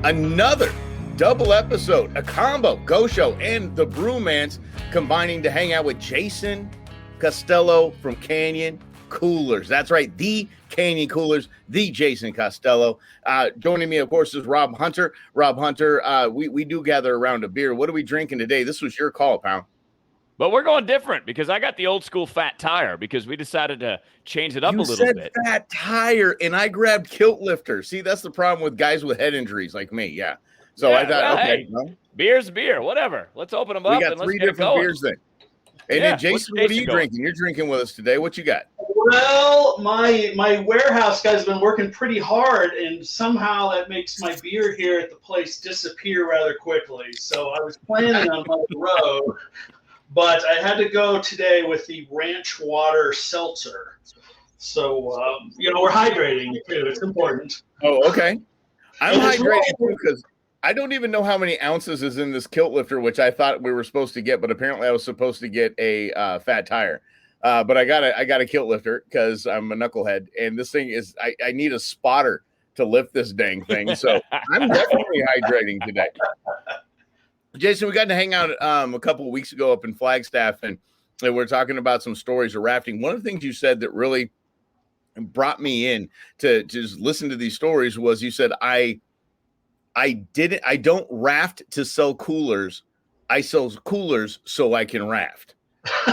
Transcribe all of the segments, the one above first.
Another double episode, a combo, Go Show and the Brewmans combining to hang out with Jason Costello from Canyon Coolers. That's right, the Canyon Coolers, the Jason Costello. Joining me, of course, is Rob Hunter. Rob Hunter, we do gather around a beer. What are we drinking today? This was your call, pal. But we're going different because I got the old school fat tire because we decided to change it up a little bit. You said fat tire, and I grabbed kilt lifter. See, that's the problem with guys with head injuries like me. Yeah. So I thought, okay, hey, beer's beer, whatever. Let's open them up. We got three different beers then. And then Jason, what are you drinking? You're drinking with us today. What you got? Well, my warehouse guy's been working pretty hard, and somehow that makes my beer here at the place disappear rather quickly. So I was planning on my road. But I had to go today with the ranch water seltzer. So, we're hydrating too. It's important. Oh, okay. I'm hydrating too because I don't even know how many ounces is in this kilt lifter, which I thought we were supposed to get, but apparently I was supposed to get a fat tire. But I got a kilt lifter because I'm a knucklehead, and this thing is I need a spotter to lift this dang thing. So I'm definitely hydrating today. Jason, we got to hang out a couple of weeks ago up in Flagstaff, and we're talking about some stories of rafting. One of the things you said that really brought me in to just listen to these stories was you said, I don't raft to sell coolers. I sell coolers so I can raft.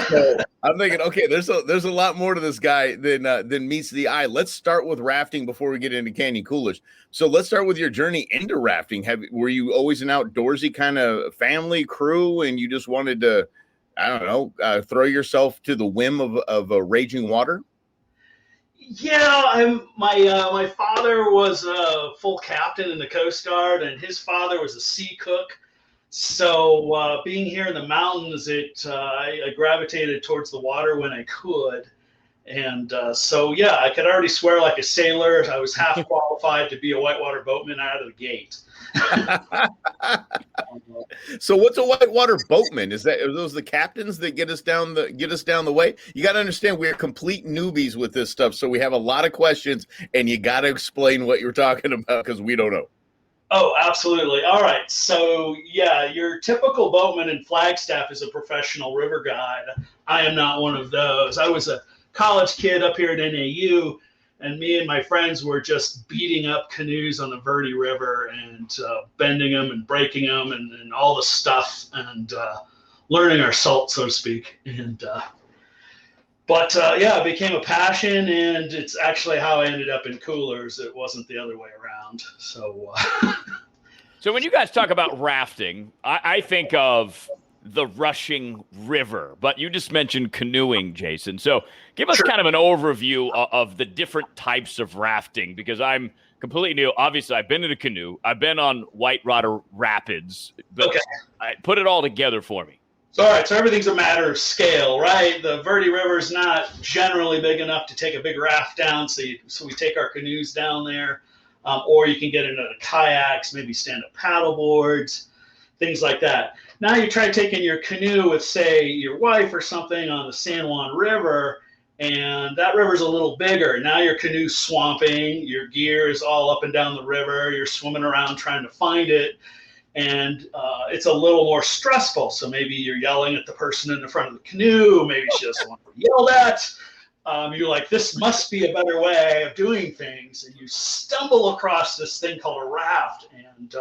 So I'm thinking, okay, there's a lot more to this guy than meets the eye. Let's start with rafting before we get into Canyon Coolers. So let's start with your journey into rafting. Were you always an outdoorsy kind of family crew, and you just wanted to, I don't know, throw yourself to the whim of a raging water? Yeah, my father was a full captain in the Coast Guard, and his father was a sea cook. So being here in the mountains, I gravitated towards the water when I could. And I could already swear like a sailor. I was half qualified to be a whitewater boatman out of the gate. So what's a whitewater boatman? Are those the captains that get us down the way? You got to understand we're complete newbies with this stuff. So we have a lot of questions, and you got to explain what you're talking about because we don't know. Oh, absolutely. All right. So, your typical boatman in Flagstaff is a professional river guide. I am not one of those. I was a college kid up here at NAU, and me and my friends were just beating up canoes on the Verde River and bending them and breaking them and all the stuff and learning our salt, so to speak. And it became a passion, and it's actually how I ended up in coolers. It wasn't the other way around. So, So when you guys talk about rafting, I think of the rushing river, but you just mentioned canoeing, Jason. So give us kind of an overview of the different types of rafting, because I'm completely new. Obviously, I've been in a canoe. I've been on whitewater rapids. But put it all together for me. All right, so everything's a matter of scale, right? The Verde River is not generally big enough to take a big raft down, so we take our canoes down there, or you can get into the kayaks, maybe stand-up paddle boards, things like that. Now you try taking your canoe with, say, your wife or something on the San Juan River, and that river's a little bigger. Now your canoe's swamping, your gear is all up and down the river, you're swimming around trying to find it. And it's a little more stressful. So maybe you're yelling at the person in the front of the canoe. Maybe she doesn't want to be yelled at. You're like, this must be a better way of doing things. And you stumble across this thing called a raft. And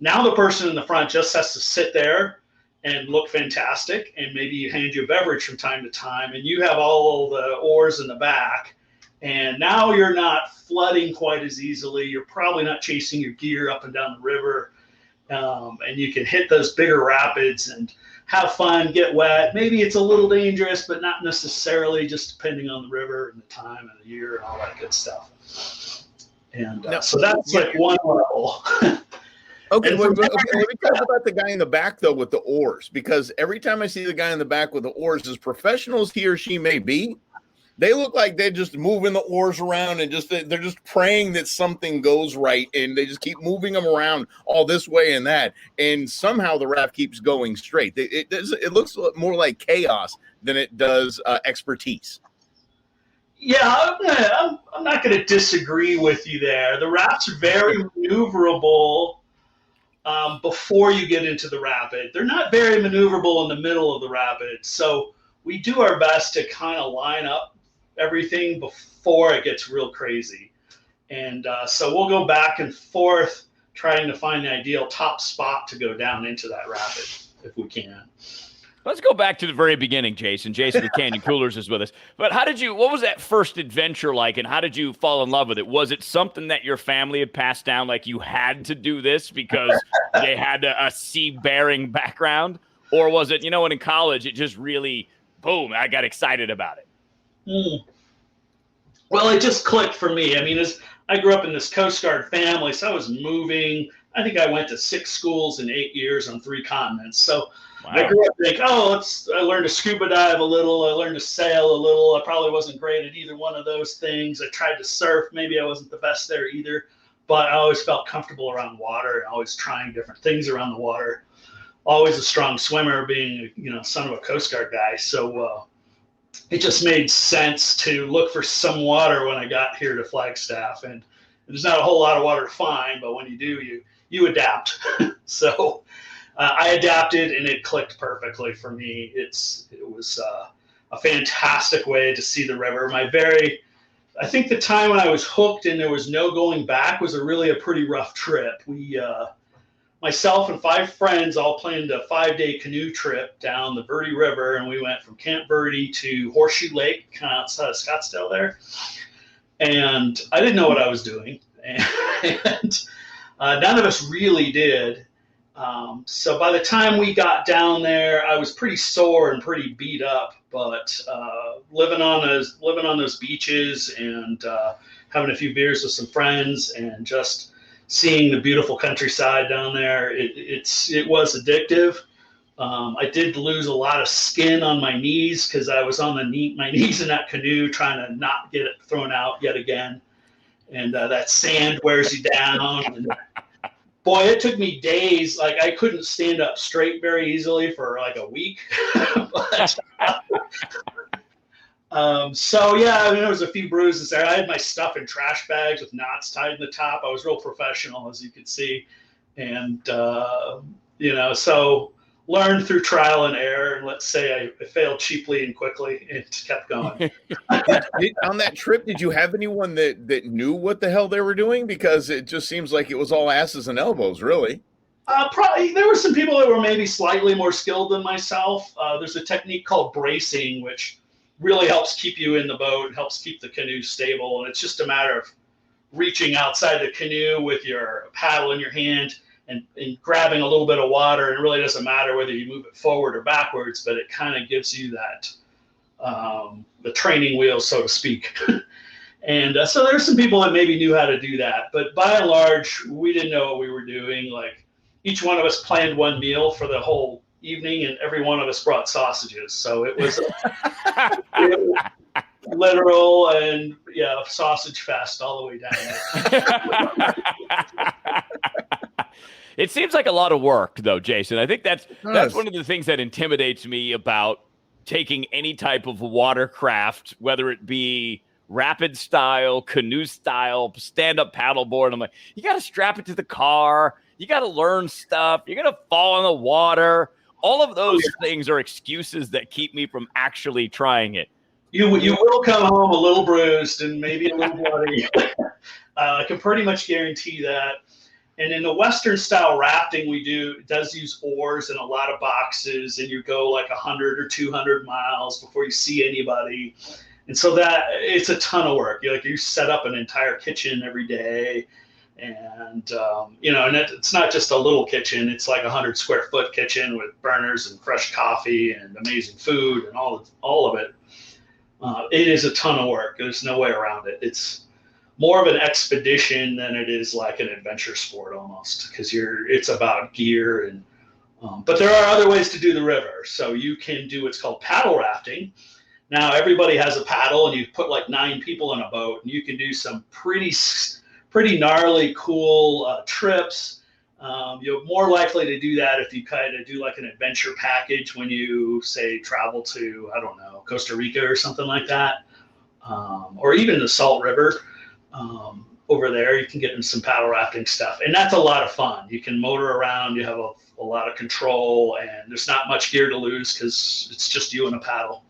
now the person in the front just has to sit there and look fantastic. And maybe you hand you a beverage from time to time. And you have all the oars in the back. And now you're not flooding quite as easily. You're probably not chasing your gear up and down the river. And you can hit those bigger rapids and have fun, get wet. Maybe it's a little dangerous, but not necessarily, just depending on the river and the time of the year and all that good stuff. And so that's like one level. Okay, let me talk about the guy in the back, though, with the oars, because every time I see the guy in the back with the oars, as professional as he or she may be, they look like they're just moving the oars around and they're just praying that something goes right, and they just keep moving them around all this way and that, and somehow the raft keeps going straight. It looks more like chaos than it does expertise. Yeah, I'm not going to disagree with you there. The rafts are very maneuverable before you get into the rapid. They're not very maneuverable in the middle of the rapid. So we do our best to kind of line up everything before it gets real crazy. And so we'll go back and forth trying to find the ideal top spot to go down into that rapid if we can. Let's go back to the very beginning, Jason. Jason, the Canyon Coolers is with us. But what was that first adventure like, and how did you fall in love with it? Was it something that your family had passed down, like you had to do this because they had a sea-bearing background? Or was it, when in college, it just really, boom, I got excited about it? Well, it just clicked for me. I mean, I grew up in this Coast Guard family, so I was moving. I think I went to 6 schools in 8 years on 3 continents. So wow. I grew up thinking, I learned to scuba dive a little. I learned to sail a little. I probably wasn't great at either one of those things. I tried to surf. Maybe I wasn't the best there either. But I always felt comfortable around water and always trying different things around the water. Always a strong swimmer, being, son of a Coast Guard guy. So it just made sense to look for some water when I got here to Flagstaff. And there's not a whole lot of water to find, but when you do, you adapt. So I adapted, and it clicked perfectly for me. It was a fantastic way to see the river. I think the time when I was hooked and there was no going back was a pretty rough trip. Myself and 5 friends all planned a 5-day canoe trip down the Verde River, and we went from Camp Verde to Horseshoe Lake, kind of outside of Scottsdale there. And I didn't know what I was doing, and none of us really did. So by the time we got down there, I was pretty sore and pretty beat up. But living on those beaches and having a few beers with some friends and just seeing the beautiful countryside down there, it was addictive. I did lose a lot of skin on my knees because I was on my knees in that canoe trying to not get it thrown out yet again. And that sand wears you down. And boy, it took me days. Like, I couldn't stand up straight very easily for like a week. But, so yeah, there was a few bruises there. I had my stuff in trash bags with knots tied in the top. I was real professional, as you could see. And, so learned through trial and error. And let's say I failed cheaply and quickly and kept going. On that trip, did you have anyone that knew what the hell they were doing? Because it just seems like it was all asses and elbows, really. Probably there were some people that were maybe slightly more skilled than myself. There's a technique called bracing, which really helps keep you in the boat, helps keep the canoe stable. And it's just a matter of reaching outside the canoe with your paddle in your hand and grabbing a little bit of water. And it really doesn't matter whether you move it forward or backwards, but it kind of gives you that, the training wheels, so to speak. And so there's some people that maybe knew how to do that. But by and large, we didn't know what we were doing. Like, each one of us planned one meal for the whole evening, and every one of us brought sausages. So it was literal and sausage fest all the way down. It seems like a lot of work, though, Jason. I think that's one of the things that intimidates me about taking any type of watercraft, whether it be rapid style, canoe style, stand-up paddleboard. I'm like, you got to strap it to the car. You got to learn stuff. You're going to fall in the water. All of those things are excuses that keep me from actually trying it. You will come home a little bruised and maybe a little bloody. I can pretty much guarantee that. And in the Western style rafting it does use oars and a lot of boxes, and you go like 100 or 200 miles before you see anybody. And so that it's a ton of work. You set up an entire kitchen every day. And, and it's not just a little kitchen. It's like 100 square foot kitchen with burners and fresh coffee and amazing food and all of it. It is a ton of work. There's no way around it. It's more of an expedition than it is like an adventure sport almost, because it's about gear. And but there are other ways to do the river. So you can do what's called paddle rafting. Now everybody has a paddle, and you put like 9 people in a boat, and you can do some pretty gnarly, cool trips. You're more likely to do that if you kind of do like an adventure package when you, say, travel to, I don't know, Costa Rica or something like that. or even the Salt River. Over there, you can get in some paddle rafting stuff, and that's a lot of fun. You can motor around, you have a lot of control, and there's not much gear to lose because it's just you and a paddle.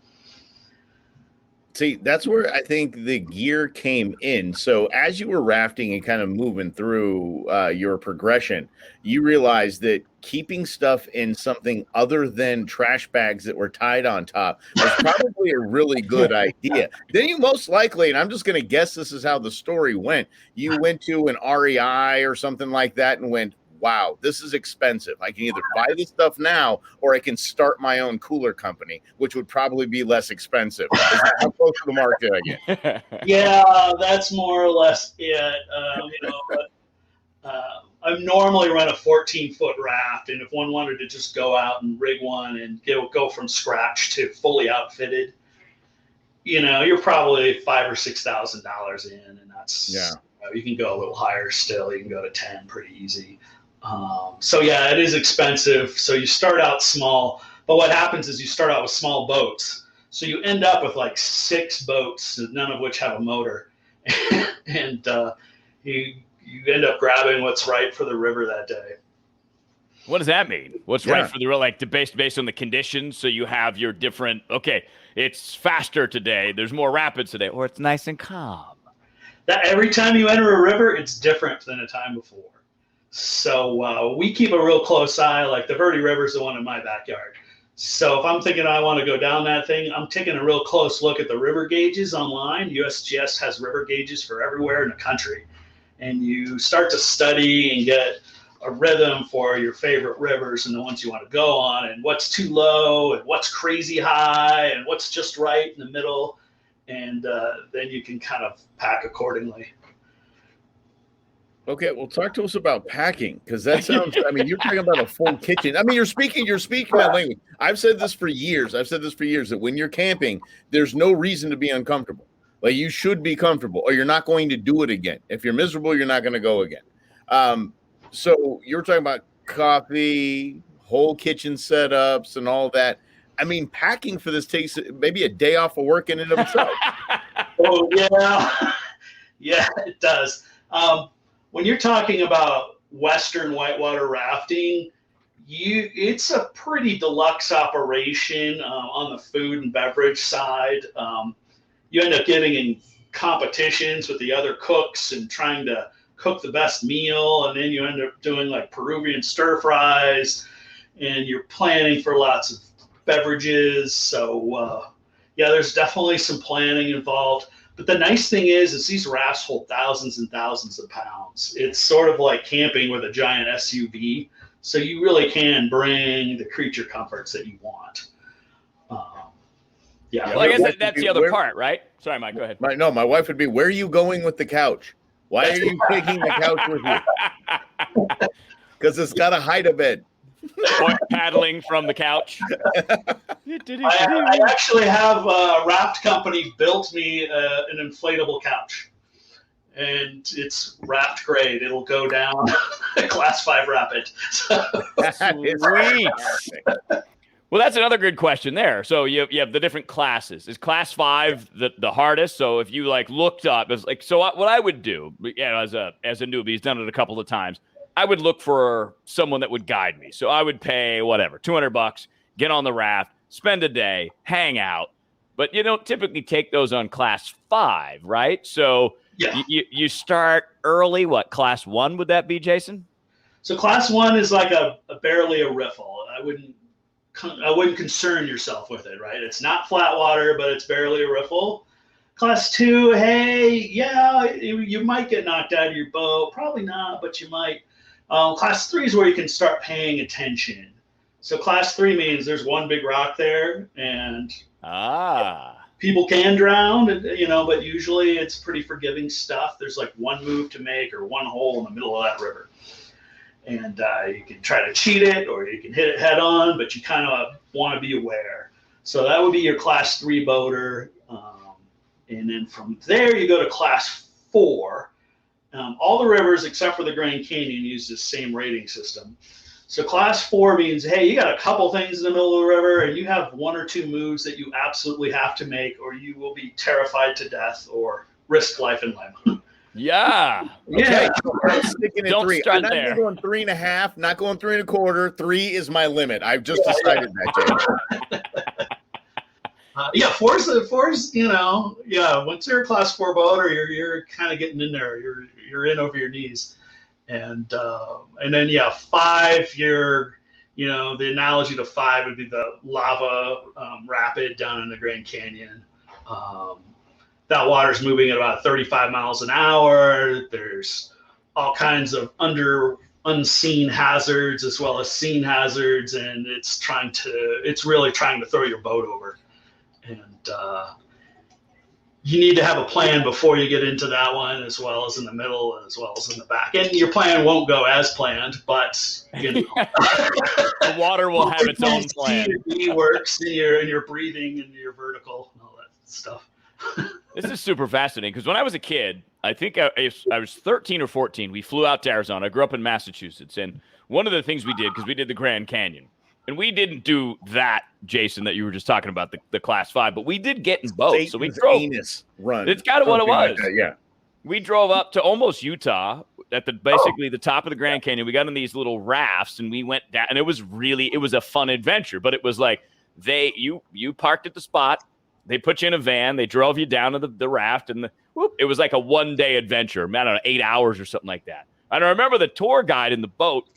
See, that's where I think the gear came in. So as you were rafting and kind of moving through your progression, you realized that keeping stuff in something other than trash bags that were tied on top was probably a really good idea. Then you most likely, and I'm just going to guess this is how the story went, you went to an REI or something like that and went, wow, this is expensive. I can either buy this stuff now or I can start my own cooler company, which would probably be less expensive. Is that how close to the market I get? Yeah, that's more or less it. I normally run a 14-foot raft, and if one wanted to just go out and rig one and go from scratch to fully outfitted, you're probably $5,000 or $6,000 in, and that's you can go a little higher still. You can go to 10 pretty easy. So yeah, it is expensive. So you start out small, but what happens is you start out with small boats. So you end up with like 6 boats, none of which have a motor, and you end up grabbing what's right for the river that day. What does that mean? What's right for the river? Like based on the conditions. So you have your different. Okay, it's faster today. There's more rapids today, or it's nice and calm. That every time you enter a river, it's different than a time before. So we keep a real close eye. Like the Verde River is the one in my backyard. So if I'm thinking I want to go down that thing, I'm taking a real close look at the river gauges online. USGS has river gauges for everywhere in the country. And you start to study and get a rhythm for your favorite rivers and the ones you want to go on, and what's too low and what's crazy high and what's just right in the middle. And then you can kind of pack accordingly. Okay, well, talk to us about packing, because that sounds, I mean, you're talking about a full kitchen. I mean, you're speaking that language. I've said this for years, that when you're camping, there's no reason to be uncomfortable. Like, you should be comfortable, or you're not going to do it again. If you're miserable, you're not going to go again. So you're talking about coffee, whole kitchen setups, and all that. I mean, packing for this takes maybe a day off of work in and of itself. Oh, yeah. Yeah, it does. When you're talking about Western whitewater rafting, it's a pretty deluxe operation on the food and beverage side. You end up getting in competitions with the other cooks and trying to cook the best meal, and then you end up doing like Peruvian stir fries, and you're planning for lots of beverages. So yeah, there's definitely some planning involved. But the nice thing is these rafts hold thousands and thousands of pounds. It's sort of like camping with a giant SUV. So you really can bring the creature comforts that you want. Yeah. Well, I guess that's the other part, right? Sorry, Mike, go ahead. My wife would be, where are you going with the couch? Why are you taking the couch with you? Because it's got a hide a bed. Or paddling from the couch. I actually have a raft company built me an inflatable couch, and it's raft grade. It'll go down a class 5 rapid. Sweet. Well, that's another good question there. So you have the different classes. Is class 5 the hardest? So if you like looked up, it's like, so what I would do, as a newbie, he's done it a couple of times. I would look for someone that would guide me. So I would pay whatever, $200, get on the raft, spend a day, hang out. But you don't typically take those on class 5, right? So yeah. you start early. What, class 1 would that be, Jason? So class 1 is like barely a riffle. I wouldn't concern yourself with it, right? It's not flat water, but it's barely a riffle. Class 2, hey, yeah, you might get knocked out of your boat. Probably not, but you might. Class 3 is where you can start paying attention. So class 3 means there's one big rock there, and people can drown, but usually it's pretty forgiving stuff. There's like one move to make or one hole in the middle of that river. And you can try to cheat it or you can hit it head on, but you kind of want to be aware. So that would be your class 3 boater. And then from there, you go to class 4. All the rivers except for the Grand Canyon use the same rating system. So class 4 means, hey, you got a couple things in the middle of the river and you have 1 or 2 moves that you absolutely have to make, or you will be terrified to death or risk life and limb. Yeah. Okay. I'm sticking at Don't 3. start I'm not there. even going 3.5, not going 3 1/4. 3 is my limit. I've just decided that, Jay. Yeah, four's, once you're a class 4 boat, or you're kind of getting in there, you're in over your knees. And then 5, the analogy to 5 would be the lava rapid down in the Grand Canyon. That water's moving at about 35 miles an hour. There's all kinds of unseen hazards as well as seen hazards, and it's really trying to throw your boat over. And you need to have a plan before you get into that one, as well as in the middle, as well as in the back. And your plan won't go as planned, but the water will have its own plan. It works, and your breathing and your vertical and all that stuff. This is super fascinating because when I was a kid, I think I was 13 or 14, we flew out to Arizona. I grew up in Massachusetts, and one of the things we did, because we did the Grand Canyon, and we didn't do that, Jason, that you were just talking about, the class 5, but we did get in boats. So we drove. Anus run. It's kind of what it was. Like that, yeah. We drove up to almost Utah at basically the top of the Grand Canyon. We got in these little rafts and we went down, and it was a fun adventure, but it was like you parked at the spot. They put you in a van. They drove you down to the raft, and it was like a 1-day adventure. I don't know, 8 hours or something like that. And I remember the tour guide in the boat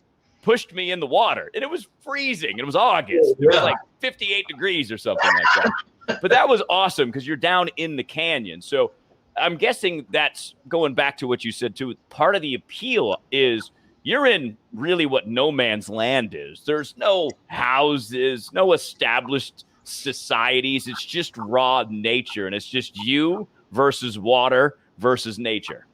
pushed me in the water, and it was freezing. It was August. It was like 58 degrees or something like that. But that was awesome because you're down in the canyon. So I'm guessing that's going back to what you said too. Part of the appeal is you're in really what no man's land is. There's no houses, no established societies. It's just raw nature, and it's just you versus water versus nature.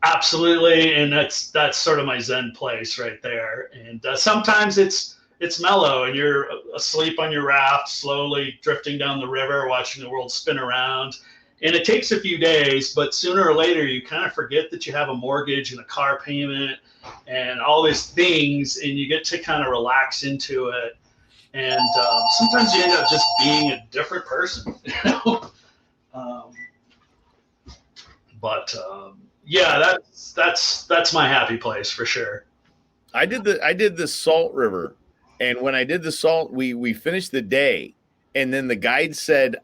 Absolutely, and that's sort of my Zen place right there. And sometimes it's mellow, and you're asleep on your raft, slowly drifting down the river, watching the world spin around. And it takes a few days, but sooner or later you kind of forget that you have a mortgage and a car payment and all these things, and you get to kind of relax into it. And sometimes you end up just being a different person, that's my happy place for sure. I did the Salt River, and when I did the Salt, we finished the day, and then the guide said,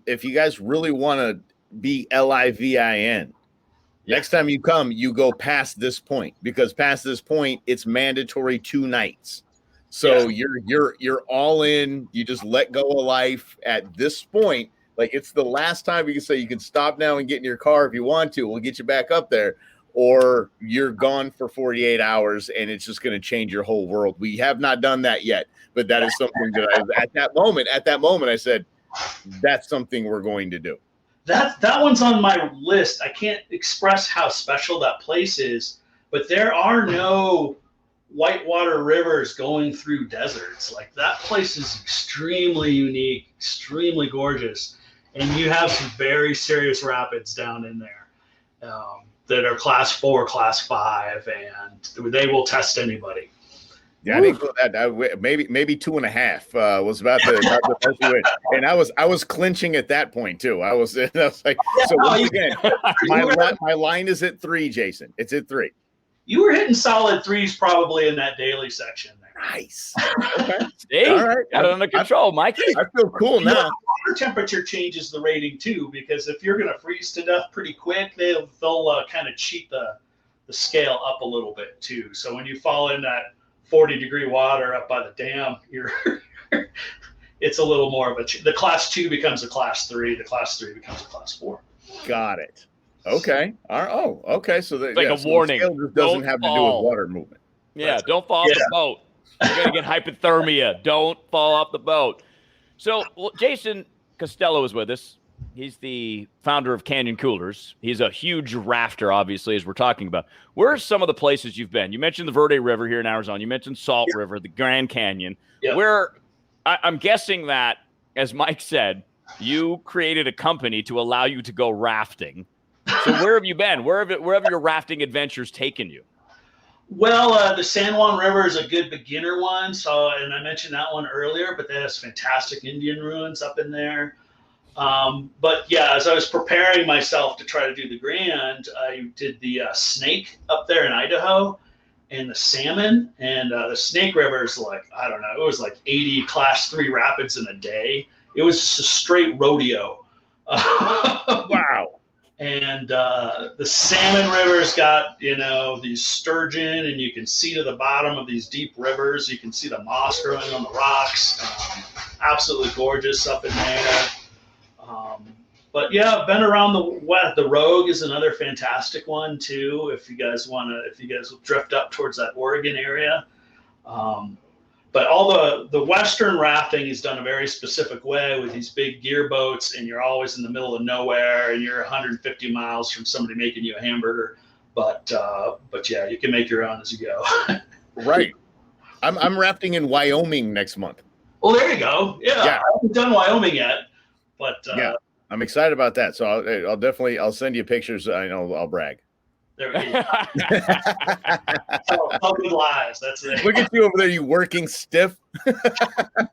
if you guys really want to be LIVIN, next time you come, you go past this point, because past this point it's mandatory 2 nights. So you're all in. You just let go of life at this point. Like, it's the last time you can say you can stop now and get in your car if you want to. We'll get you back up there, or you're gone for 48 hours and it's just going to change your whole world. We have not done that yet, but that is something that at that moment I said, that's something we're going to do. That one's on my list. I can't express how special that place is, but there are no whitewater rivers going through deserts. Like, that place is extremely unique, extremely gorgeous, and you have some very serious rapids down in there that are class 4, class 5, and they will test anybody. Yeah, I didn't go that. Maybe 2.5 was about the most we went. And I was clinching at that point too. I was like, so once again, my line is at 3, Jason. It's at 3. You were hitting solid 3s probably in that daily section there. Nice. Okay. Hey, all right. Got it under control, Mikey. I feel cool now. The water temperature changes the rating too, because if you're going to freeze to death pretty quick, they'll kind of cheat the scale up a little bit too. So when you fall in that 40-degree water up by the dam, it's a little more of the class 2 becomes a class 3. The class 3 becomes a class 4. Got it. Okay. Okay. So a warning. The scale just doesn't have to do with water movement. Yeah. Don't fall off the boat. You're going to get hypothermia. Don't fall off the boat. So, Jason Costello is with us. He's the founder of Canyon Coolers. He's a huge rafter, obviously, as we're talking about. Where are some of the places you've been? You mentioned the Verde River here in Arizona. You mentioned Salt River, the Grand Canyon. Yeah. Where I'm guessing that, as Mike said, you created a company to allow you to go rafting. So where have you been? Where have your rafting adventures taken you? Well, the San Juan River is a good beginner one. So, and I mentioned that one earlier, but that has fantastic Indian ruins up in there. But yeah, as I was preparing myself to try to do the Grand, I did the Snake up there in Idaho and the Salmon. And the Snake River is like, I don't know, it was like 80 class 3 rapids in a day. It was just a straight rodeo. Wow. And the Salmon River's got, these sturgeon, and you can see to the bottom of these deep rivers. You can see the moss growing on the rocks. Absolutely gorgeous up in there. But yeah, I've been around the Rogue is another fantastic one too. If you guys will drift up towards that Oregon area. But all the Western rafting is done a very specific way with these big gear boats, and you're always in the middle of nowhere, and you're 150 miles from somebody making you a hamburger. But yeah, you can make your own as you go. Right. I'm rafting in Wyoming next month. Well, there you go. Yeah. I haven't done Wyoming yet, but yeah, I'm excited about that. So I'll send you pictures. I know I'll brag. There we go. Tell good lies. That's it. Look at you over there, you working stiff. But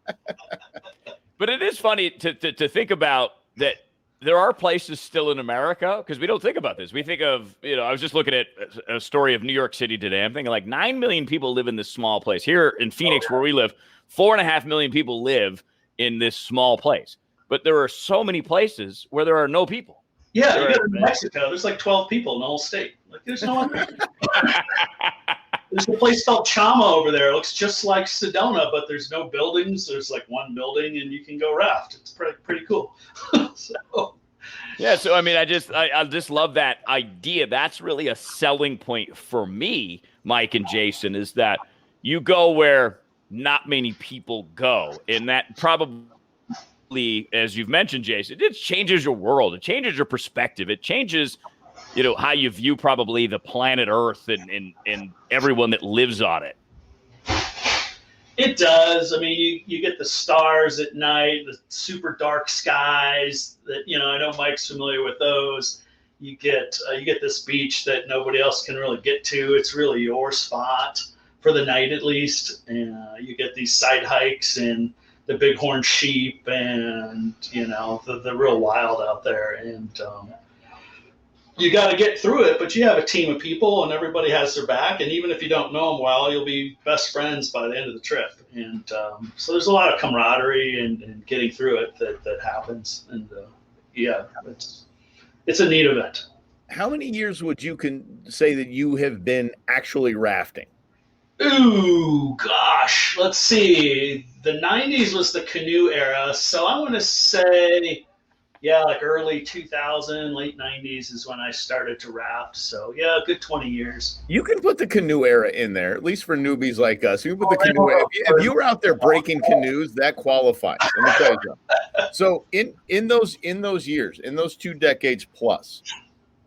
it is funny to think about that there are places still in America, because we don't think about this. We think of, I was just looking at a story of New York City today. I'm thinking like 9 million people live in this small place. Here in Phoenix, where we live, 4.5 million people live in this small place. But there are so many places where there are no people. Yeah, you go to Mexico. There's like 12 people in the whole state. Like, there's no one. There's a place called Chama over there. It looks just like Sedona, but there's no buildings. There's like one building, and you can go raft. It's pretty cool. Yeah. So I mean, I just love that idea. That's really a selling point for me, Mike and Jason, is that you go where not many people go, and that probably, as you've mentioned, Jason, it changes your world. It changes your perspective. It changes, how you view probably the planet Earth and everyone that lives on it. It does. I mean, you get the stars at night, the super dark skies that, I know Mike's familiar with those. You get this beach that nobody else can really get to. It's really your spot for the night, at least. And you get these side hikes and the bighorn sheep and, the real wild out there. And you got to get through it, but you have a team of people and everybody has their back. And even if you don't know them well, you'll be best friends by the end of the trip. And so there's a lot of camaraderie and getting through it that happens. And yeah, it's a neat event. How many years would you say that you have been actually rafting? Ooh, gosh. Let's see. The 90s was the canoe era. So I want to say, yeah, like early 2000, late 90s is when I started to raft. So yeah, a good 20 years. You can put the canoe era in there, at least for newbies like us. You put the canoe era. If you were out there breaking canoes, that qualifies. Let me tell you something. So in those years, in those 2 decades plus,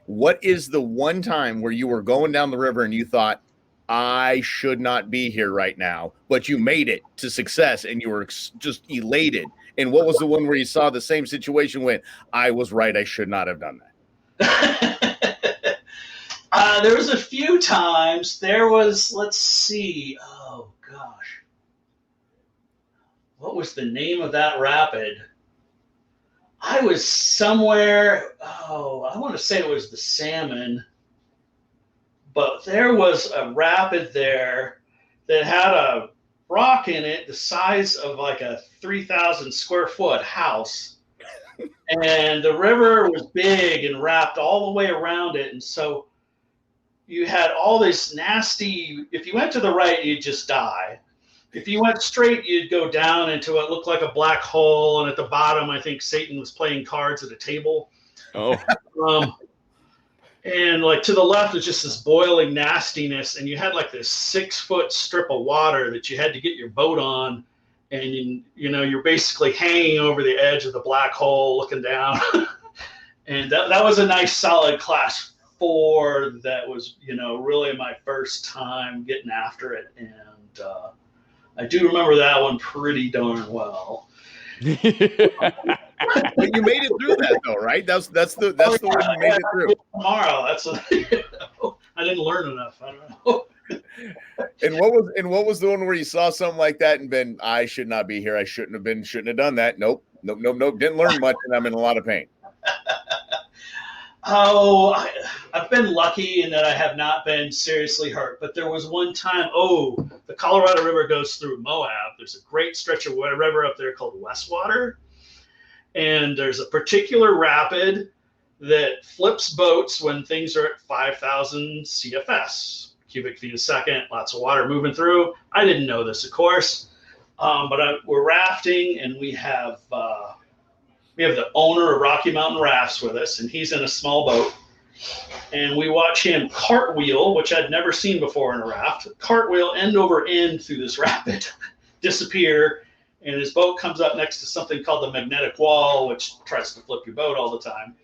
what is the one time where you were going down the river and you thought, I should not be here right now, but you made it to success and you were just elated? And what was the one where you saw the same situation when I was right, I should not have done that? There was a few times. There was, let's see. Oh, gosh. What was the name of that rapid? I was somewhere. Oh, I want to say it was the Salmon. But there was a rapid there that had a rock in it the size of like a 3,000 square foot house. And the river was big and wrapped all the way around it. And so you had all this nasty, if you went to the right, you'd just die. If you went straight, you'd go down into what looked like a black hole. And at the bottom, I think Satan was playing cards at a table. Oh. And like to the left was just this boiling nastiness, and you had like this 6-foot strip of water that you had to get your boat on, and you're basically hanging over the edge of the black hole looking down. And that was a nice solid class 4 that was really my first time getting after it, and I do remember that one pretty darn well. But you made it through that though, right? That's the one you made it through. Tomorrow, that's I didn't learn enough. I don't know. And what was the one where you saw something like that and been, I should not be here. I shouldn't have done that. Nope. Didn't learn much, and I'm in a lot of pain. Oh, I've been lucky in that I have not been seriously hurt. But there was one time, the Colorado River goes through Moab. There's a great stretch of river up there called Westwater. And there's a particular rapid that flips boats when things are at 5,000 CFS, cubic feet a second, lots of water moving through. I didn't know this, of course, but we're rafting, and we have the owner of Rocky Mountain Rafts with us, and he's in a small boat. And we watch him cartwheel, which I'd never seen before in a raft, cartwheel end over end through this rapid, disappear, and his boat comes up next to something called the magnetic wall, which tries to flip your boat all the time.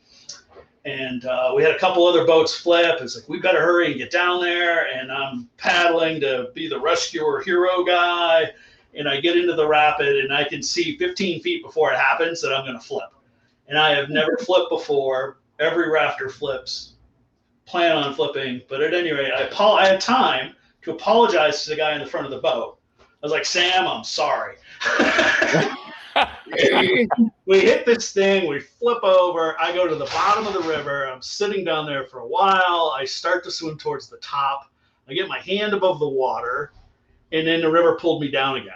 And we had a couple other boats flip. It's like, we better hurry and get down there. And I'm paddling to be the rescuer hero guy. And I get into the rapid, and I can see 15 feet before it happens that I'm going to flip. And I have never flipped before. Every rafter flips. Plan on flipping. But at any rate, I had time to apologize to the guy in the front of the boat. I was like, Sam, I'm sorry. We hit this thing, we flip over, I go to the bottom of the river, I'm sitting down there for a while, I start to swim towards the top, I get my hand above the water, and then the river pulled me down again.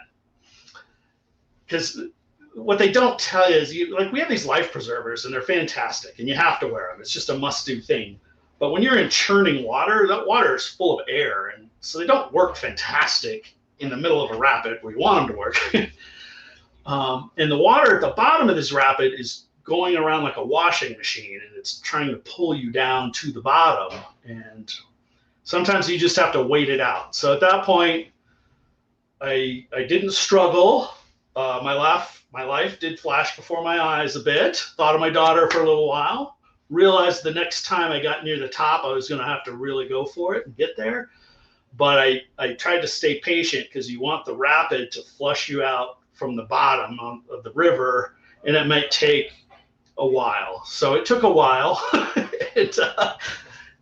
Because what they don't tell you is, we have these life preservers, and they're fantastic, and you have to wear them, it's just a must-do thing. But when you're in churning water, that water is full of air, and so they don't work fantastic in the middle of a rapid where you want them to work. And the water at the bottom of this rapid is going around like a washing machine, and it's trying to pull you down to the bottom. And sometimes you just have to wait it out. So at that point, I didn't struggle. My life did flash before my eyes a bit. Thought of my daughter for a little while. Realized the next time I got near the top, I was going to have to really go for it and get there. But I tried to stay patient, because you want the rapid to flush you out from the bottom of the river, and it might take a while. So it took a while.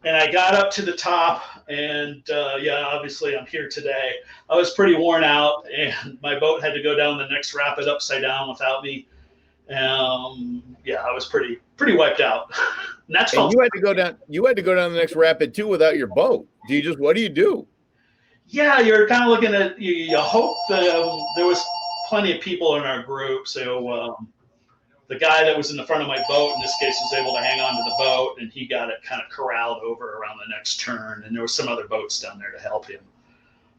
And I got up to the top, and obviously I'm here today. I was pretty worn out, and my boat had to go down the next rapid upside down without me. I was pretty wiped out. And that's and you had to go down. You had to go down the next rapid too without your boat. What do you do? Yeah, you're kind of looking at. You hope that there was plenty of people in our group. So the guy that was in the front of my boat, in this case, was able to hang on to the boat, and he got it kind of corralled over around the next turn. And there were some other boats down there to help him.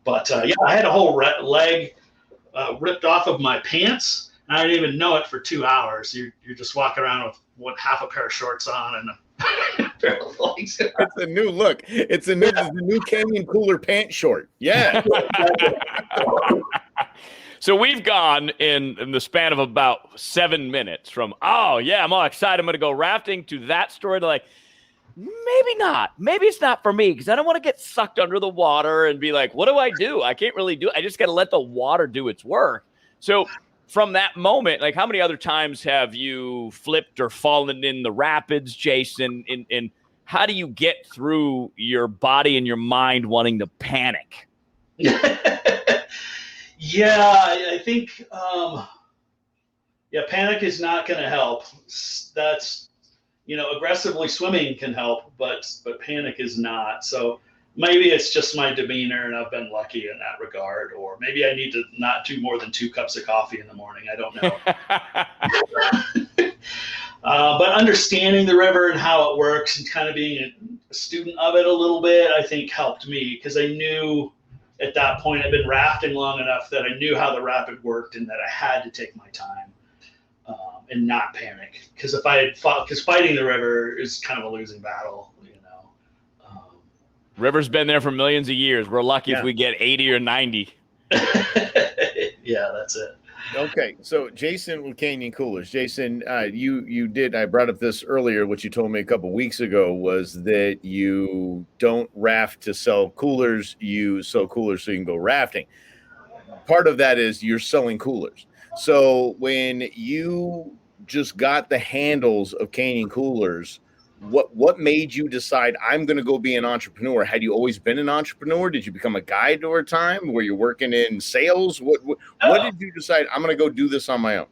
But I had a whole leg ripped off of my pants. And I didn't even know it for 2 hours. You're just walking around with half a pair of shorts on and a pair of legs. It's a new look. It's the new Canyon Cooler pant short. Yeah. So we've gone in the span of about 7 minutes from, I'm all excited, I'm going to go rafting, to that story to like, maybe not. Maybe it's not for me, because I don't want to get sucked under the water and be like, what do? I can't really do it. I just got to let the water do its work. So from that moment, like, how many other times have you flipped or fallen in the rapids, Jason? And how do you get through your body and your mind wanting to panic? I think panic is not going to help. That's, aggressively swimming can help, but panic is not. So maybe it's just my demeanor, and I've been lucky in that regard. Or maybe I need to not do more than 2 cups of coffee in the morning. I don't know. But understanding the river and how it works, and kind of being a student of it a little bit, I think helped me, because I knew at that point I'd been rafting long enough that I knew how the rapid worked, and that I had to take my time and not panic. Because if I had fighting the river is kind of a losing battle. River's been there for millions of years. We're lucky if we get 80 or 90. Yeah, that's it. Okay, so Jason with Canyon Coolers. Jason, you did. I brought up this earlier. What you told me a couple weeks ago was that you don't raft to sell coolers. You sell coolers so you can go rafting. Part of that is you're selling coolers. So when you just got the handles of Canyon Coolers, what made you decide I'm going to go be an entrepreneur? Had you always been an entrepreneur? Did you become a guide over time? Were you working in sales? What did you decide I'm going to go do this on my own?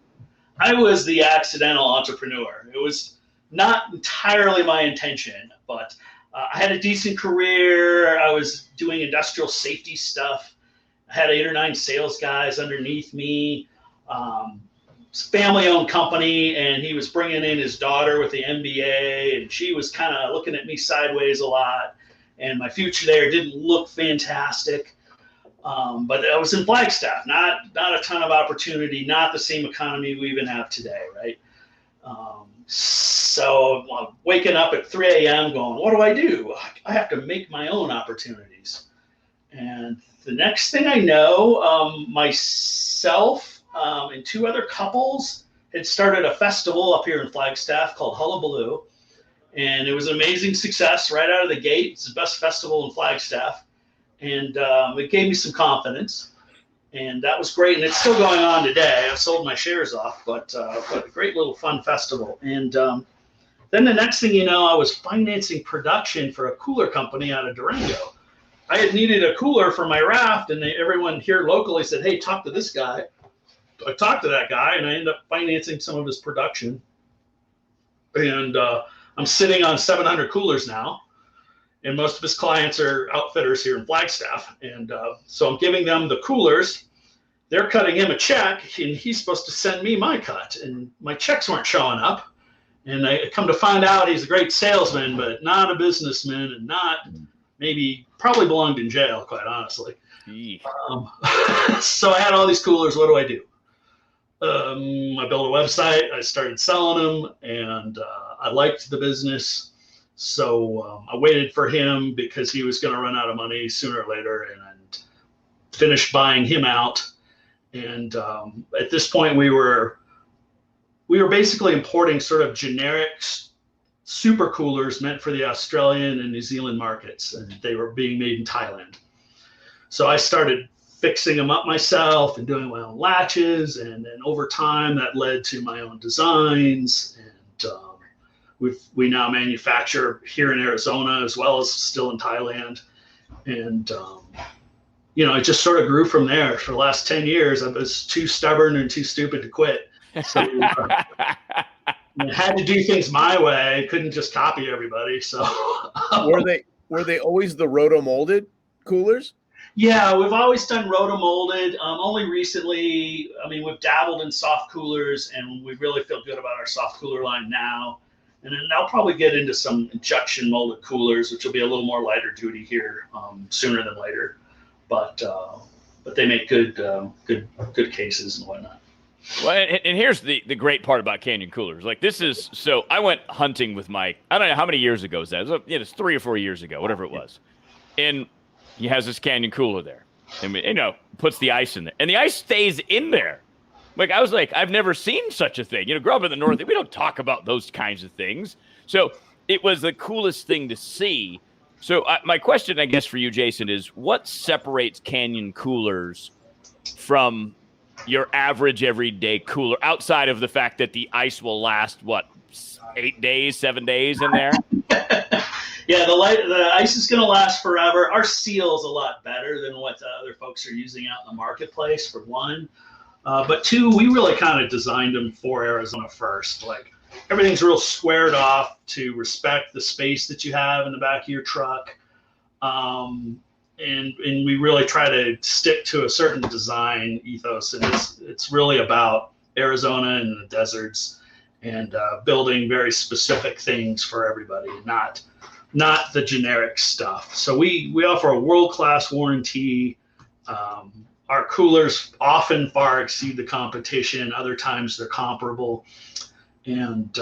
I was the accidental entrepreneur. It was not entirely my intention, but I had a decent career. I was doing industrial safety stuff. I had 8 or 9 sales guys underneath me. Family-owned company, and he was bringing in his daughter with the MBA, and she was kind of looking at me sideways a lot, and my future there didn't look fantastic. But I was in Flagstaff, not a ton of opportunity, not the same economy we even have today, right? So I'm waking up at 3 a.m. going, what do I do? I have to make my own opportunities. And the next thing I know, myself and 2 other couples had started a festival up here in Flagstaff called Hullabaloo. And it was an amazing success right out of the gate. It's the best festival in Flagstaff. And it gave me some confidence. And that was great. And it's still going on today. I've sold my shares off, but a great little fun festival. And then the next thing you know, I was financing production for a cooler company out of Durango. I had needed a cooler for my raft, and everyone here locally said, hey, talk to this guy. I talked to that guy, and I ended up financing some of his production. And I'm sitting on 700 coolers now, and most of his clients are outfitters here in Flagstaff. And so I'm giving them the coolers. They're cutting him a check, and he's supposed to send me my cut. And my checks weren't showing up. And I come to find out he's a great salesman, but not a businessman, and probably belonged in jail, quite honestly. So I had all these coolers. What do I do? I built a website. I started selling them, and I liked the business. So I waited for him because he was going to run out of money sooner or later, and finished buying him out. And at this point, we were basically importing sort of generic super coolers meant for the Australian and New Zealand markets, and they were being made in Thailand. So I started fixing them up myself and doing my own latches, and then over time that led to my own designs. And we now manufacture here in Arizona as well as still in Thailand. And it just sort of grew from there. For the last 10 years, I was too stubborn and too stupid to quit. So I had to do things my way. I couldn't just copy everybody. So were they always the roto-molded coolers? Yeah, we've always done roto-molded. Only recently, we've dabbled in soft coolers, and we really feel good about our soft cooler line now. And then I'll probably get into some injection molded coolers, which will be a little more lighter duty here sooner than later. But they make good cases and whatnot. Well, and here's the great part about Canyon coolers. Like so I went hunting with Mike. I don't know how many years ago was that. It's 3 or 4 years ago, whatever it was. And he has this Canyon cooler there, and puts the ice in there, and the ice stays in there. Like I was like, I've never seen such a thing. Grow up in the North, we don't talk about those kinds of things. So it was the coolest thing to see. So my question, I guess, for you, Jason, is what separates Canyon coolers from your average everyday cooler, outside of the fact that the ice will last 8 days, 7 days in there? Yeah, the ice is going to last forever. Our seal is a lot better than what other folks are using out in the marketplace, for one. But 2, we really kind of designed them for Arizona first. Like everything's real squared off to respect the space that you have in the back of your truck. And we really try to stick to a certain design ethos. And it's really about Arizona and the deserts, and building very specific things for everybody, not the generic stuff. So we offer a world-class warranty. Our coolers often far exceed the competition. Other times they're comparable. And,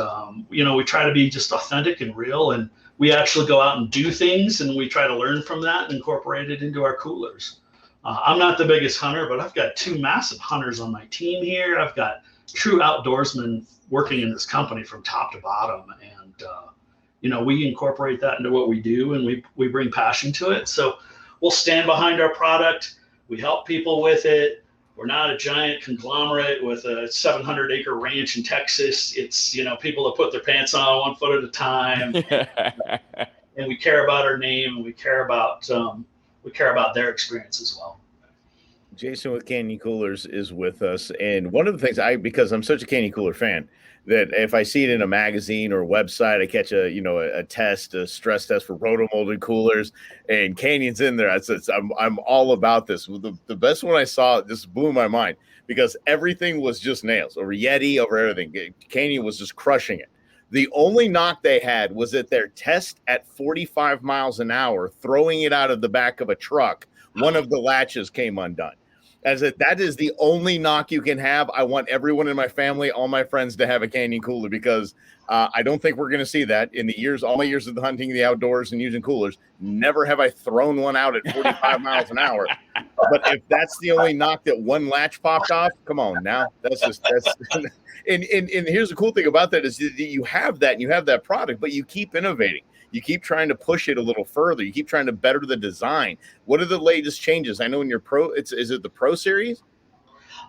we try to be just authentic and real. And we actually go out and do things, and we try to learn from that and incorporate it into our coolers. I'm not the biggest hunter, but I've got 2 massive hunters on my team here. I've got true outdoorsmen working in this company from top to bottom. And, we incorporate that into what we do, and we bring passion to it. So we'll stand behind our product. We help people with it. We're not a giant conglomerate with a 700-acre ranch in Texas. It's, people that put their pants on 1 foot at a time, and we care about our name, and we care about their experience as well. Jason with Canyon Coolers is with us, and one of the things because I'm such a Canyon Cooler fan, that if I see it in a magazine or a website, I catch a stress test for roto-molded coolers, and Canyon's in there. I'm all about this. The best one I saw, this blew my mind because everything was just nails over Yeti, over everything. Canyon was just crushing it. The only knock they had was at their test at 45 miles an hour, throwing it out of the back of a truck. One of the latches came undone. That is the only knock you can have. I want everyone in my family, all my friends, to have a Canyon cooler because I don't think we're going to see that in all my years of hunting the outdoors and using coolers. Never have I thrown one out at 45 miles an hour. But if that's the only knock, that one latch popped off, come on now. That's and here's the cool thing about that is that you have that and you have that product, but you keep innovating. You keep trying to push it a little further. You keep trying to better the design. What are the latest changes? I know in your Pro, is it the Pro Series?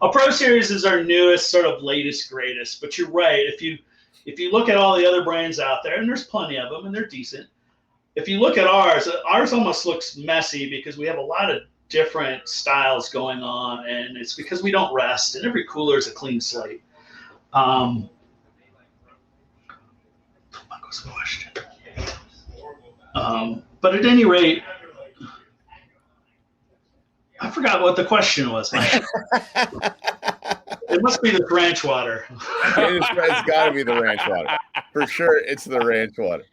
A Pro Series is our newest, sort of latest, greatest. But you're right. If you look at all the other brands out there, and there's plenty of them, and they're decent. If you look at ours almost looks messy because we have a lot of different styles going on, and it's because we don't rest. And every cooler is a clean slate. What was the question? But at any rate, I forgot what the question was. It must be the ranch water. It's got to be the ranch water for sure. It's the ranch water.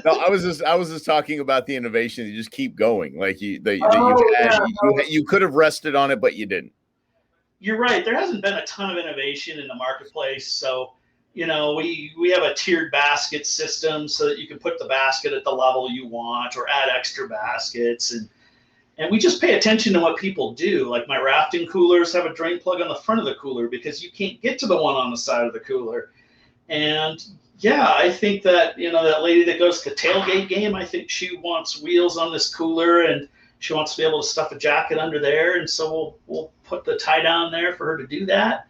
No, I was just talking about the innovation. You just keep going, like you could have rested on it, but you didn't. You're right. There hasn't been a ton of innovation in the marketplace, so. We have a tiered basket system so that you can put the basket at the level you want or add extra baskets. And we just pay attention to what people do. Like my rafting coolers have a drain plug on the front of the cooler because you can't get to the one on the side of the cooler. And yeah, I think that, that lady that goes to the tailgate game, I think she wants wheels on this cooler and she wants to be able to stuff a jacket under there. And so we'll put the tie down there for her to do that.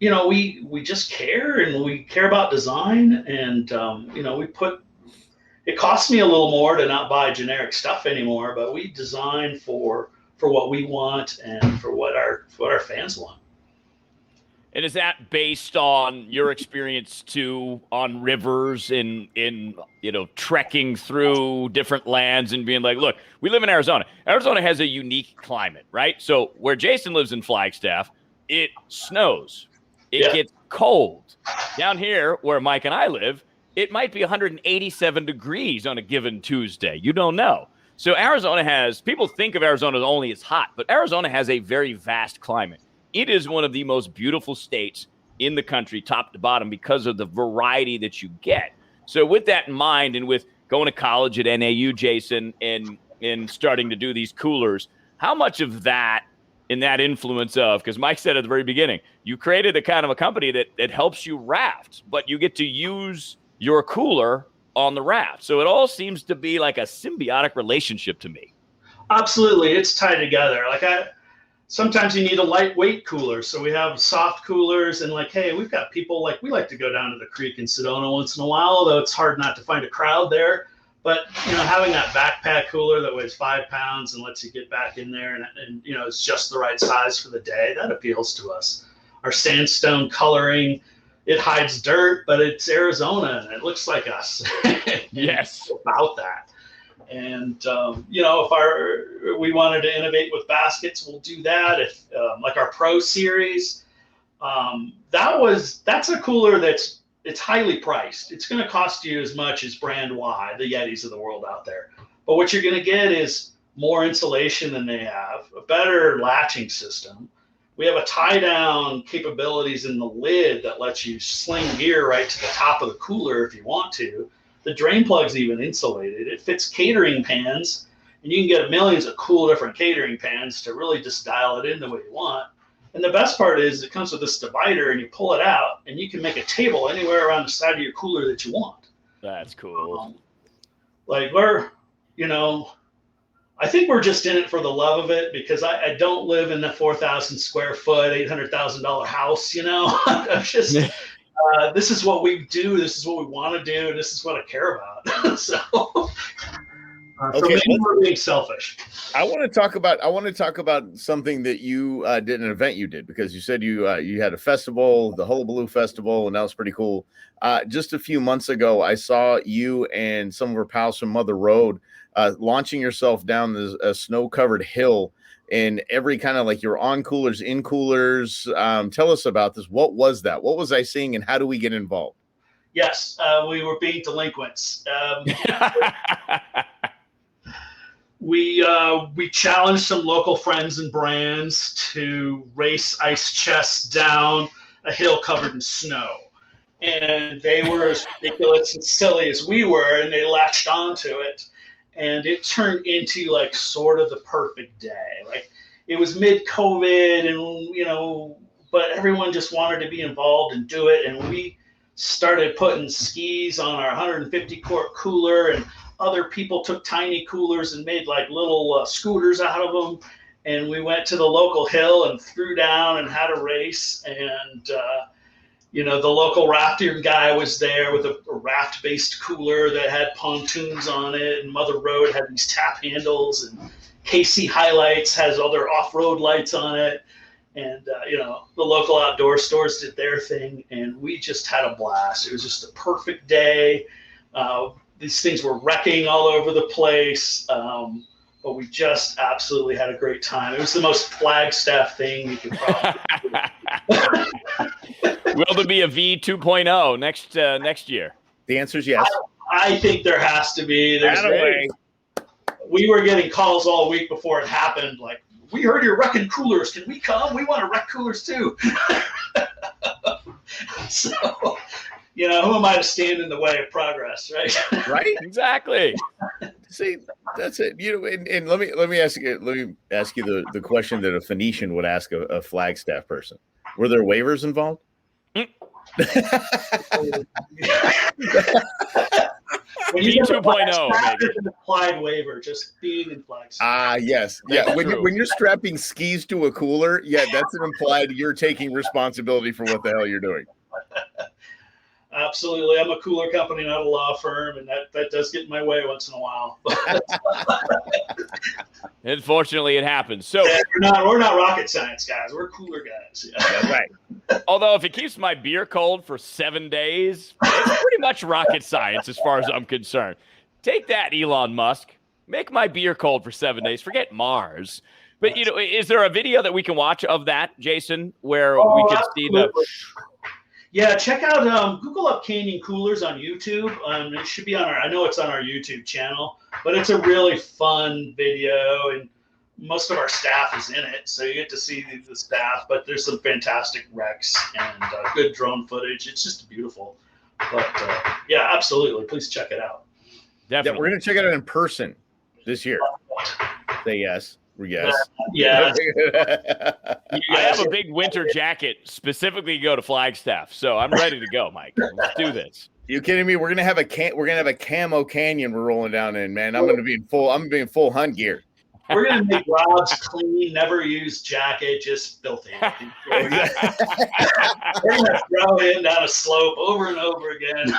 We just care and we care about design and, it costs me a little more to not buy generic stuff anymore, but we design for what we want and for what our fans want. And is that based on your experience too on rivers in trekking through different lands and being like, look, we live in Arizona. Arizona has a unique climate, right? So where Jason lives in Flagstaff, it snows. It gets cold. Down here, where Mike and I live, it might be 187 degrees on a given Tuesday. You don't know. So Arizona people think of Arizona only as hot, but Arizona has a very vast climate. It is one of the most beautiful states in the country, top to bottom, because of the variety that you get. So with that in mind, and with going to college at NAU, Jason, and starting to do these coolers, how much of that in that influence of, because Mike said at the very beginning, you created a kind of a company that helps you raft, but you get to use your cooler on the raft. So it all seems to be like a symbiotic relationship to me. Absolutely. It's tied together. Sometimes you need a lightweight cooler. So we have soft coolers and hey, we've got people we like to go down to the creek in Sedona once in a while, although it's hard not to find a crowd there. But, having that backpack cooler that weighs 5 pounds and lets you get back in there and it's just the right size for the day, that appeals to us. Our sandstone coloring, it hides dirt, but it's Arizona and it looks like us. Yes. About that. And, if we wanted to innovate with baskets, we'll do that. If our Pro Series, that's a cooler it's highly priced. It's going to cost you as much as brand Y, the Yetis of the world out there. But what you're going to get is more insulation than they have, a better latching system. We have a tie-down capabilities in the lid that lets you sling gear right to the top of the cooler if you want to. The drain plug's even insulated. It fits catering pans, and you can get millions of cool different catering pans to really just dial it in the way you want. And the best part is it comes with this divider and you pull it out and you can make a table anywhere around the side of your cooler that you want. That's cool. I think we're just in it for the love of it, because I don't live in the 4,000 square foot, $800,000 house. I'm just, this is what we do. This is what we want to do. And this is what I care about. So Okay, maybe we're being selfish. I want to talk about something that you did, an event you did, because you said you had a festival, the Hullabaloo Festival, and that was pretty cool. Just a few months ago, I saw you and some of our pals from Mother Road launching yourself down a snow-covered hill, and every kind of, like, you're on coolers, in coolers. Tell us about this. What was that? What was I seeing, and how do we get involved? Yes, we were being delinquents. We challenged some local friends and brands to race ice chests down a hill covered in snow. And they were as ridiculous and silly as we were, and they latched onto it. And it turned into, like, sort of the perfect day. Like, it was mid-COVID, and, but everyone just wanted to be involved and do it. And we started putting skis on our 150 quart cooler, and other people took tiny coolers and made, like, little scooters out of them. And we went to the local hill and threw down and had a race. And, the local rafting guy was there with a raft-based cooler that had pontoons on it. And Mother Road had these tap handles. And KC Highlights has other off-road lights on it. And, the local outdoor stores did their thing. And we just had a blast. It was just a perfect day. These things were wrecking all over the place, but we just absolutely had a great time. It was the most Flagstaff thing you could probably do. Will there be a V 2.0 next year? The answer is yes. I think there has to be. We were getting calls all week before it happened, like, we heard you're wrecking coolers. Can we come? We want to wreck coolers too. So, who am I to stand in the way of progress, right? Right, exactly. See, that's it. And let me ask you the question that a Phoenician would ask a Flagstaff person. Were there waivers involved? When you V 2.0, maybe an applied waiver, just being in Flagstaff. Yes, yeah. When you're strapping skis to a cooler, that's an implied you're taking responsibility for what the hell you're doing. Absolutely. I'm a cooler company, not a law firm, and that does get in my way once in a while. Unfortunately, it happens. So we're not rocket science guys. We're cooler guys. Yeah. That's right. Although if it keeps my beer cold for 7 days, it's pretty much rocket science as far as I'm concerned. Take that, Elon Musk. Make my beer cold for 7 days. Forget Mars. But, is there a video that we can watch of that, Jason, where we can see the... Yeah, check out, Google up Canyon Coolers on YouTube. It should be I know it's on our YouTube channel, but it's a really fun video, and most of our staff is in it, so you get to see the staff, but there's some fantastic wrecks and good drone footage. It's just beautiful. But, yeah, absolutely. Please check it out. Definitely. Yeah, we're going to check it out in person this year. Say yes. Yes. Yeah. I have a big winter jacket specifically to go to Flagstaff, so I'm ready to go, Mike. Let's do this. You kidding me? We're gonna have a camo canyon we're rolling down in, man. I'm gonna be in full hunt gear. We're gonna make Rob's clean, never used jacket, just filthy. We're gonna throw him down a slope over and over again.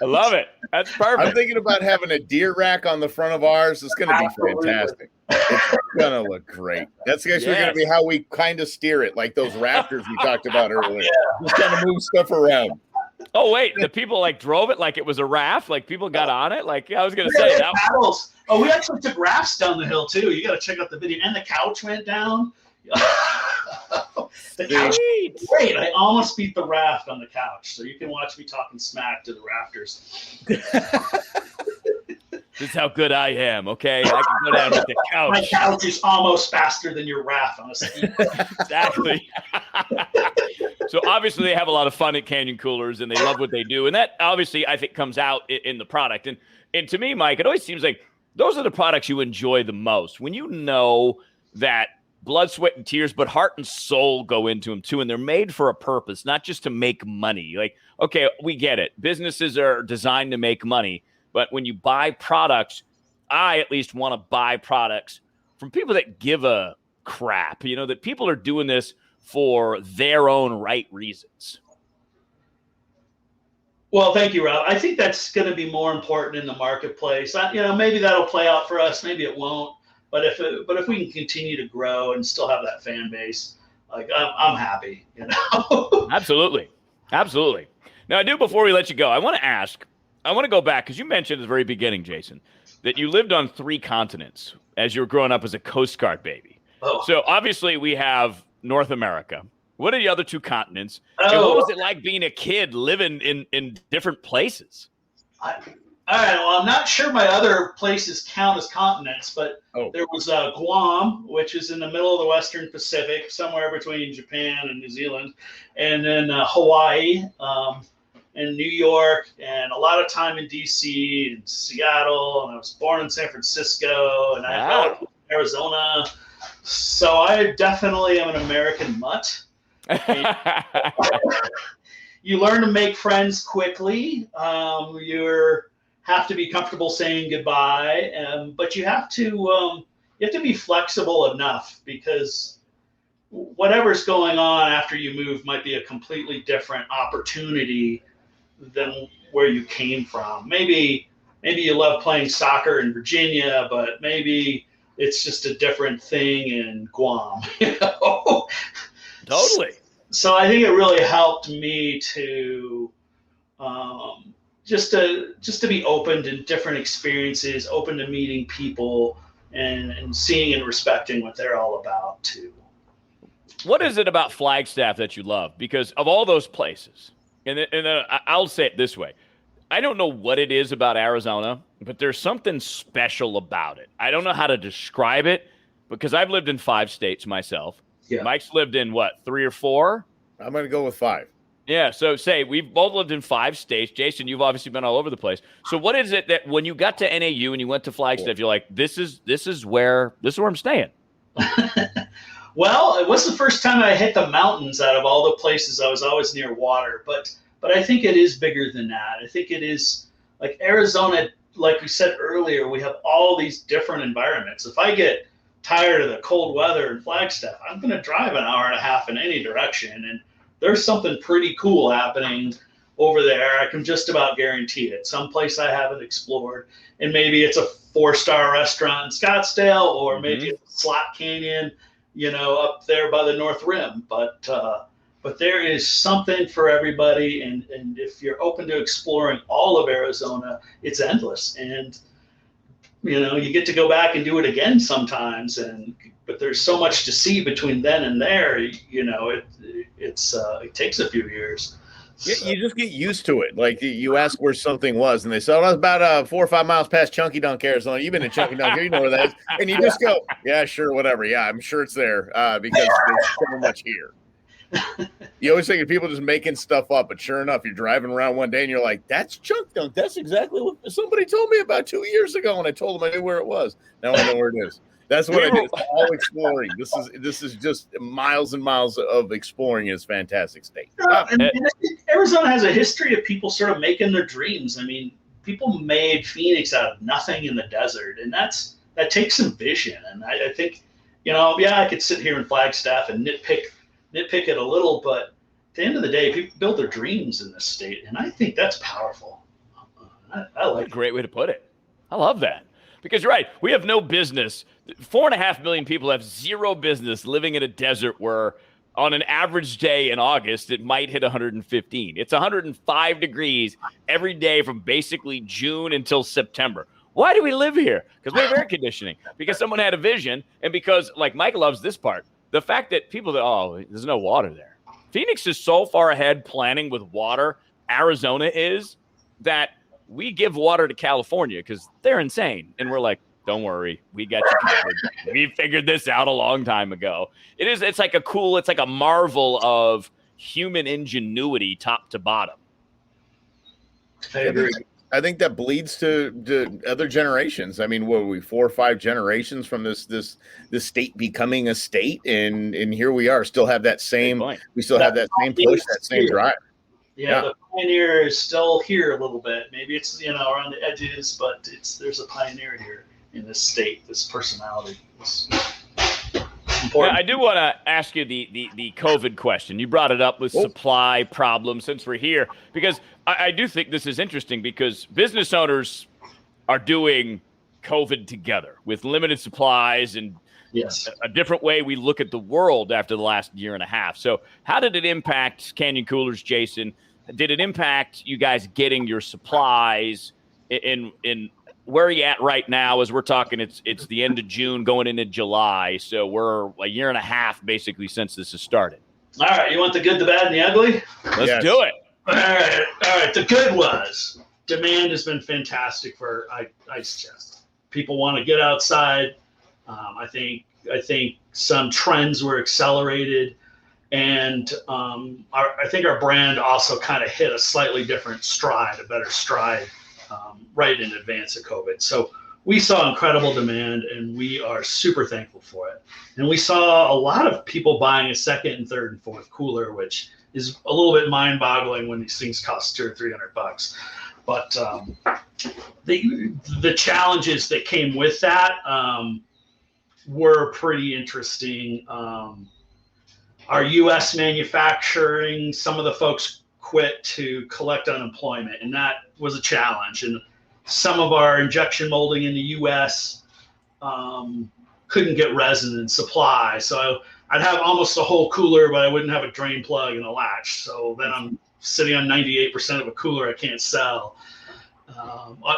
I love it. That's perfect. I'm thinking about having a deer rack on the front of ours. It's gonna be fantastic. It's gonna look great. That's actually gonna be how we kind of steer it, like those rafters we talked about earlier. Just kind of move stuff around. Oh wait, the people drove it like it was a raft. Like people got on it. Like I was gonna say that. Paddles. Oh, we actually took rafts down the hill too. You got to check out the video. And the couch went down. The couch. Great. I almost beat the raft on the couch, so you can watch me talking smack to the rafters. This is how good I am. Okay, I can go down with the couch. My couch is almost faster than your raft on a ski. Exactly. So obviously they have a lot of fun at Canyon Coolers, and they love what they do, and that obviously I think comes out in the product. And to me, Mike, it always seems like those are the products you enjoy the most when you know that blood, sweat, and tears, but heart and soul go into them too, and they're made for a purpose, not just to make money. Like, okay, we get it. Businesses are designed to make money, but when you buy products, I at least want to buy products from people that give a crap, that people are doing this for their own right reasons. Well, thank you, Rob. I think that's going to be more important in the marketplace. Maybe that'll play out for us. Maybe it won't. But if we can continue to grow and still have that fan base, like I'm happy. Absolutely. Now, before we let you go, I want to go back because you mentioned at the very beginning, Jason, that you lived on 3 continents as you were growing up as a Coast Guard baby. Oh. So obviously we have North America. What are the other 2 continents? And what was it like being a kid living in different places? All right. Well, I'm not sure my other places count as continents, but there was Guam, which is in the middle of the Western Pacific, somewhere between Japan and New Zealand, and then Hawaii, and New York, and a lot of time in D.C. and Seattle, and I was born in San Francisco, and I felt in Arizona. So I definitely am an American mutt. You learn to make friends quickly. You have to be comfortable saying goodbye, but you have to be flexible enough, because whatever's going on after you move might be a completely different opportunity than where you came from. Maybe you love playing soccer in Virginia, but maybe it's just a different thing in Guam. Totally. So I think it really helped me to just to be open to different experiences, open to meeting people, and seeing and respecting what they're all about too. What is it about Flagstaff that you love? Because of all those places, and I'll say it this way. I don't know what it is about Arizona, but there's something special about it. I don't know how to describe it, because I've lived in 5 states myself. Yeah. Mike's lived in what, 3 or 4? I'm going to go with 5. Yeah. So we've both lived in 5 states. Jason, you've obviously been all over the place. So what is it that when you got to NAU and you went to Flagstaff, you're like, this is where I'm staying? Well, it was the first time I hit the mountains out of all the places. I was always near water, but I think it is bigger than that. I think it is like Arizona, like we said earlier, we have all these different environments. If I get tired of the cold weather in Flagstaff, I'm going to drive an hour and a half in any direction, and there's something pretty cool happening over there. I can just about guarantee it. Someplace I haven't explored, and maybe it's a 4-star restaurant in Scottsdale, or maybe it's a slot canyon, up there by the North Rim. But there is something for everybody, and if you're open to exploring all of Arizona, it's endless. And you get to go back and do it again sometimes, but there's so much to see between then and there. It takes a few years. So. You just get used to it. Like you ask where something was, and they say, "Oh, that's about 4 or 5 miles past Chunky Dunk, Arizona." You've been to Chunky Dunk, you know where that is, and you just go, "Yeah, sure, whatever. Yeah, I'm sure it's there because there's so much here." You always think of people just making stuff up, but sure enough, you're driving around one day and you're like, "That's Chunk Dunk. That's exactly what somebody told me about 2 years ago," and I told them I knew where it was. Now I know where it is. That's what I did. It's all exploring. This is just miles and miles of exploring in this fantastic state. And I think Arizona has a history of people sort of making their dreams. I mean, people made Phoenix out of nothing in the desert, and that takes some vision. And I think, I could sit here in Flagstaff and nitpick it a little, but at the end of the day, people build their dreams in this state, and I think that's powerful. I like a great way to put it. I love that. Because you're right, we have no business. 4.5 million people have zero business living in a desert where on an average day in August, it might hit 115. It's 105 degrees every day from basically June until September. Why do we live here? Because we have air conditioning. Because someone had a vision, and because, like Mike loves this part, the fact that people there's no water there. Phoenix is so far ahead planning with water, Arizona is, that we give water to California because they're insane. And we're like, don't worry, we got you covered. We figured this out a long time ago. It's like a marvel of human ingenuity top to bottom. I agree. I think that bleeds to other generations. I mean, what are we, 4 or 5 generations from this state becoming a state, and here we are, still have that same. We still have that same push, that same drive. Yeah, the pioneer is still here a little bit. Maybe it's around the edges, but there's a pioneer here. in this state, this personality. It's Yeah, important. I do want to ask you the COVID question. You brought it up with supply problems since we're here, because I do think this is interesting because business owners are doing COVID together with limited supplies and Yes. a different way we look at the world after the last year and a half. So how did it impact Canyon Coolers, Jason? Did it impact you guys getting your supplies in where are you at right now as we're talking? It's the end of June going into July. So we're a year and a half basically since this has started. All right. You want the good, the bad, and the ugly? Let's do it. All right. The good was demand has been fantastic for ice chest. People want to get outside. I think some trends were accelerated, and I think our brand also kind of hit a slightly different stride, a better stride, right in advance of COVID. So we saw incredible demand, and we are super thankful for it. And we saw a lot of people buying a second and third and fourth cooler, which is a little bit mind-boggling when these things cost $200 or $300. But the challenges that came with that were pretty interesting. Our U.S. manufacturing, some of the folks quit to collect unemployment, and that was a challenge. And some of our injection molding in the U.S. Couldn't get resin and supply. So I'd have almost a whole cooler, but I wouldn't have a drain plug and a latch. So then I'm sitting on 98% of a cooler I can't sell.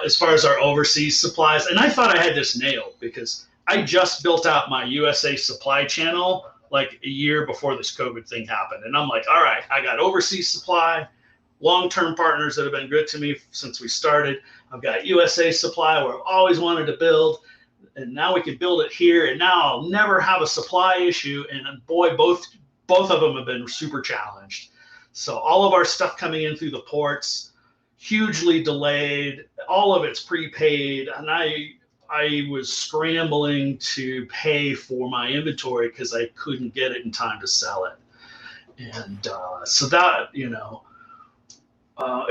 As far as our overseas supplies, and I thought I had this nailed because I just built out my USA supply channel like a year before this COVID thing happened. And I'm like, all right, I got overseas supply, long-term partners that have been good to me since we started. I've got USA supply where I've always wanted to build, and now we can build it here. And now I'll never have a supply issue. And boy, both of them have been super challenged. So all of our stuff coming in through the ports, hugely delayed. All of it's prepaid, and I was scrambling to pay for my inventory because I couldn't get it in time to sell it. And so that, it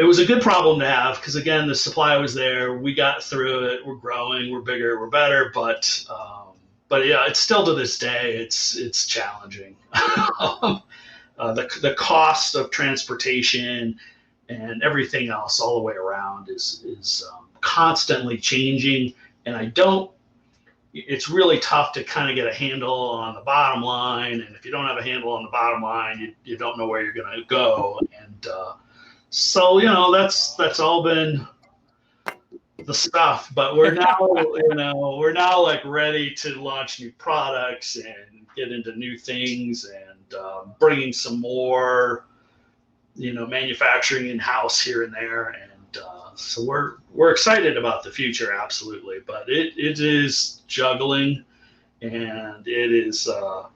was a good problem to have because, again, the supply was there. We got through it. We're growing. We're bigger. We're better. But yeah, it's still to this day, it's challenging. The cost of transportation and everything else all the way around is constantly changing. And it's really tough to kind of get a handle on the bottom line. And if you don't have a handle on the bottom line, you don't know where you're going to go. And so, that's all been the stuff, but we're now like ready to launch new products and get into new things and bringing some more, manufacturing in-house here and there. And so we're excited about the future, absolutely. But it is juggling, and it's a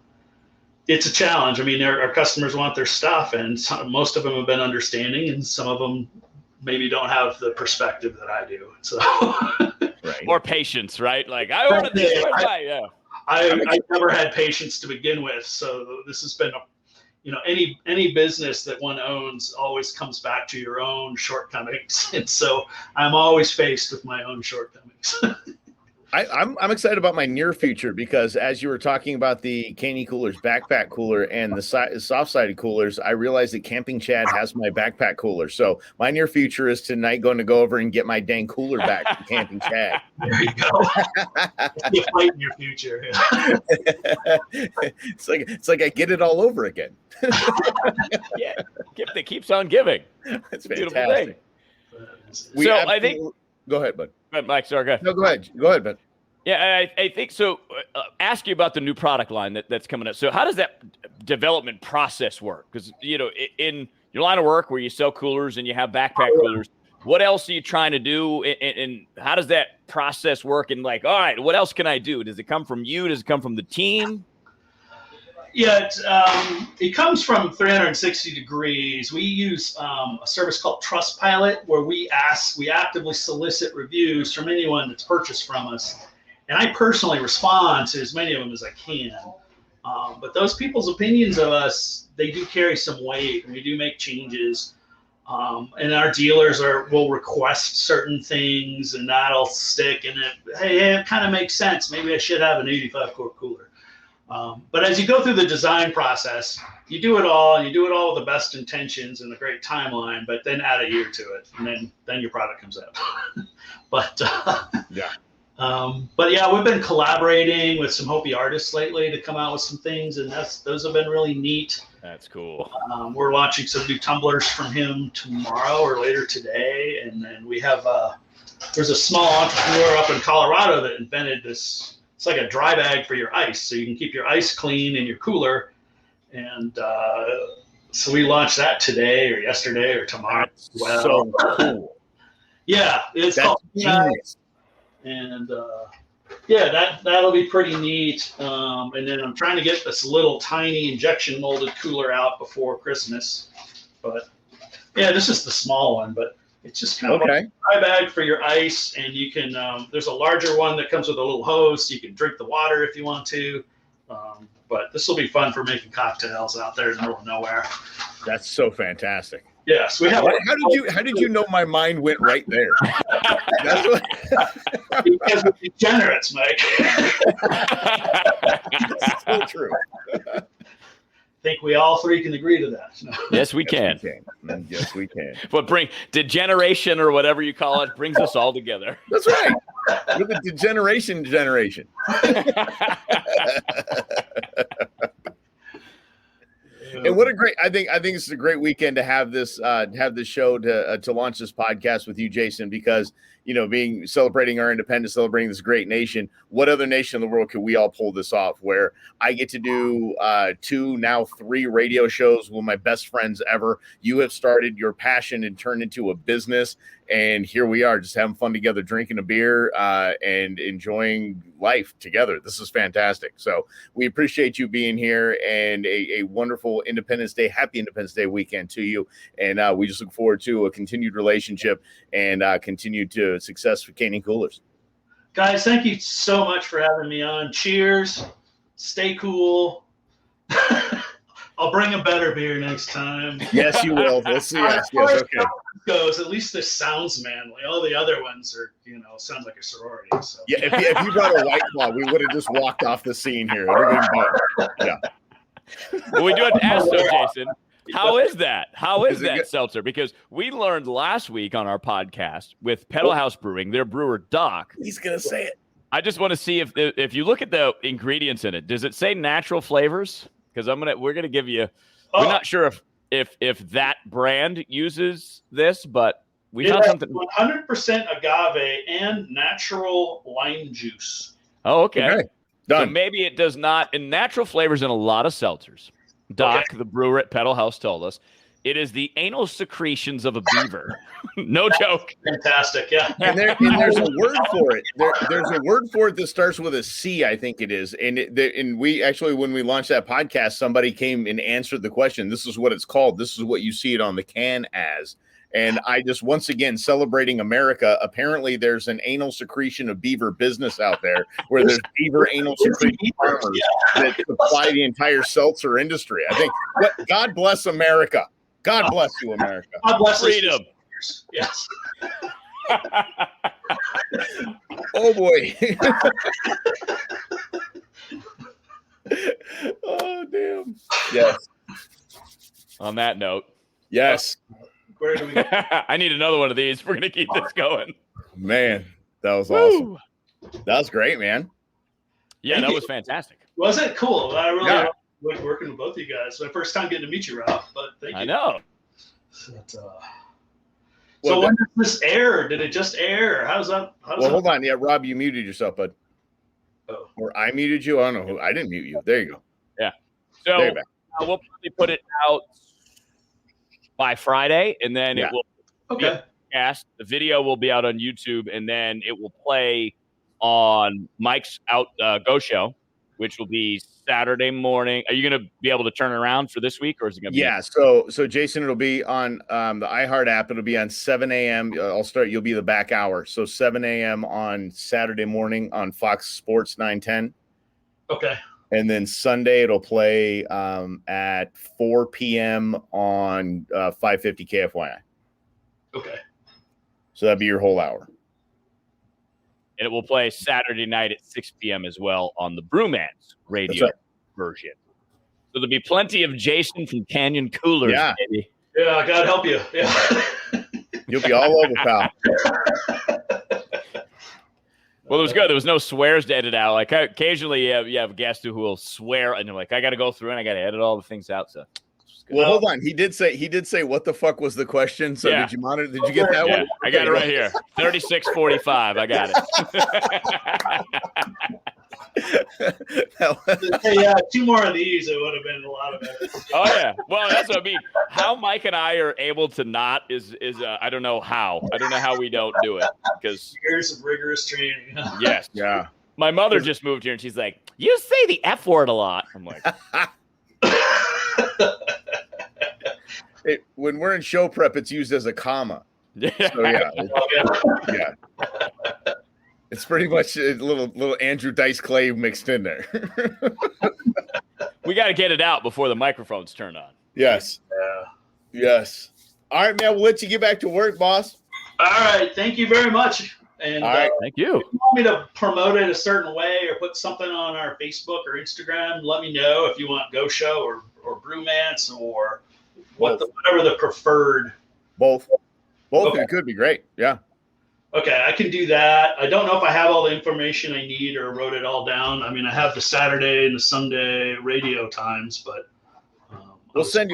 challenge. I mean, our customers want their stuff, and most of them have been understanding, and some of them maybe don't have the perspective that I do. So right. More patience, right? Like I ordered this. I never had patience to begin with. So this has been any business that one owns always comes back to your own shortcomings. And so I'm always faced with my own shortcomings. I'm excited about my near future because as you were talking about the Canyon Coolers backpack cooler and the soft-sided coolers, I realized that Camping Chad has my backpack cooler. So my near future is tonight going to go over and get my dang cooler back from Camping Chad. There you go. You fight in your future. It's like I get it all over again. Yeah, gift that keeps on giving. It's beautiful fantastic. Thing. I think. Go ahead, bud. Go ahead, Mike. Sorry, go ahead. No, go ahead, bud. Yeah, I think so. Ask you about the new product line that's coming up. So how does that development process work? Because, in your line of work where you sell coolers and you have backpack coolers, what else are you trying to do? And how does that process work? And all right, what else can I do? Does it come from you? Does it come from the team? Yeah, it comes from 360 degrees. We use a service called Trustpilot, where we actively solicit reviews from anyone that's purchased from us. And I personally respond to as many of them as I can. But those people's opinions of us, they do carry some weight, and we do make changes. And our dealers will request certain things, and that'll stick. And it kind of makes sense. Maybe I should have an 85 quart cooler. But as you go through the design process, you do it all, and you do it all with the best intentions and a great timeline. But then add a year to it, and then your product comes out. But yeah. But yeah, we've been collaborating with some Hopi artists lately to come out with some things, and those have been really neat. That's cool. We're launching some new tumblers from him tomorrow or later today, and then we have there's a small entrepreneur up in Colorado that invented this. It's like a dry bag for your ice, so you can keep your ice clean in your cooler. And so we launched that today or yesterday or tomorrow. That's so cool. Yeah, it's That's called genius. And yeah, that'll be pretty neat. And then I'm trying to get this little tiny injection molded cooler out before Christmas. But yeah, this is the small one, but it's just kind of a dry bag for your ice. And you can, there's a larger one that comes with a little hose, so you can drink the water if you want to. But this will be fun for making cocktails out there in the middle of nowhere. That's so fantastic. Yes, we have. How did you know my mind went right there? That's what, because we're degenerates, Mike. that's so true. I think we all three can agree to that. No. Yes, we can. Yes, we can. But degeneration or whatever you call it brings us all together. That's right. We're the degeneration generation. And what a great! I think this is a great weekend to have this show to launch this podcast with you, Jason, because celebrating our independence, celebrating this great nation. What other nation in the world could we all pull this off? Where I get to do 2, now 3 radio shows with my best friends ever. You have started your passion and turned into a business, and here we are, just having fun together, drinking a beer and enjoying life together. This is fantastic. So we appreciate you being here, and a wonderful Independence Day, happy Independence Day weekend to you. And we just look forward to a continued relationship and continued success for Canning Coolers. Guys, thank you so much for having me on. Cheers. Stay cool. I'll bring a better beer next time. Yes, you will. We'll see. Yes, okay. Goes. At least this sounds manly. All the other ones are, sounds like a sorority. So. Yeah, if you brought a White Claw, we would have just walked off the scene here. Yeah. Well, we do have to ask though, Jason. How is that? How is that seltzer? Because we learned last week on our podcast with Pedal House Brewing, their brewer Doc. He's gonna say it. I just want to see if you look at the ingredients in it, does it say natural flavors? Because we're gonna give you. We're not sure if that brand uses this, but we found something. 100% agave and natural lime juice. Oh, okay. Done. So maybe it does not. In natural flavors in a lot of seltzers. Doc, the brewer at Pedal House, told us it is the anal secretions of a beaver. No joke. Fantastic, yeah. And there's a word for it. There's a word for it that starts with a C, I think it is. And we actually, when we launched that podcast, somebody came and answered the question. This is what it's called. This is what you see it on the can as. And I just, once again, celebrating America. Apparently, there's an anal secretion of beaver business out there where there's beaver anal secretion farmers that supply the entire seltzer industry. I think, God bless America. God bless you, America. God bless freedom. Yes. Oh, boy. Oh, damn. Yes. On that note. Yes. Where do we go? I need another one of these. We're going to keep this going. Man, that was awesome. That was great, man. Yeah, that was fantastic. Was it cool? I really like working with both of you guys. My first time getting to meet you, Ralph, but thank you. I know. So when did this air? Did it just air? How's that? Hold on. Yeah, Rob, you muted yourself, bud. Oh. Or I muted you. I don't know. I didn't mute you. There you go. Yeah. So we'll probably put it out by Friday, and then it will be cast. The video will be out on YouTube, and then it will play on Mike's Go Show, which will be Saturday morning. Are you going to be able to turn it around for this week, or is it going to be? Yeah. So Jason, it'll be on the iHeart app. It'll be on 7 a.m. You'll be the back hour. So 7 a.m. on Saturday morning on Fox Sports 910. Okay. And then Sunday it'll play at 4 p.m. on 550 KFYI. So that'd be your whole hour. And it will play Saturday night at 6 p.m. as well on the Brewman's radio version. So there'll be plenty of Jason from Canyon Coolers. Yeah. Baby. Yeah, God help you. Yeah. You'll be all over, pal. Well, it was good. There was no swears to edit out. Like occasionally you have guests who will swear and they're like, I got to go through and I got to edit all the things out. So, well, hold on. He did say what the fuck was the question? So did you monitor? Did you get that one? I got it right here. 3645. I got it. Hey, 2 more of these, it would have been a lot of edits. Oh yeah. Well, that's what I mean. How Mike and I are able to not is I don't know how. I don't know how we don't do it because years of rigorous training. Yes. Yeah. My mother just moved here and she's like, "You say the F word a lot." I'm like, when we're in show prep, it's used as a comma. Yeah. So yeah. It's pretty much a little Andrew Dice Clay mixed in there. We got to get it out before the microphones turn on. Yes. Yeah. Yes. All right, man. We'll let you get back to work, boss. All right. Thank you very much. And all right. Thank you. If you want me to promote it a certain way or put something on our Facebook or Instagram, let me know if you want Go Show or Brewmance or whatever the preferred. Both. Okay. It could be great. Yeah. Okay, I can do that. I don't know if I have all the information I need or wrote it all down. I mean, I have the Saturday and the Sunday radio times, but we'll send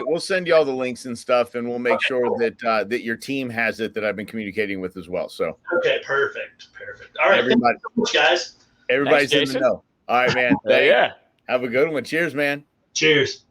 you all the links and stuff, and we'll make sure that your team has it that I've been communicating with as well. So okay, perfect. All right, everybody, thank you so much, guys. Everybody's Thanks, in the know. All right, man. Yeah. Have a good one. Cheers, man. Cheers.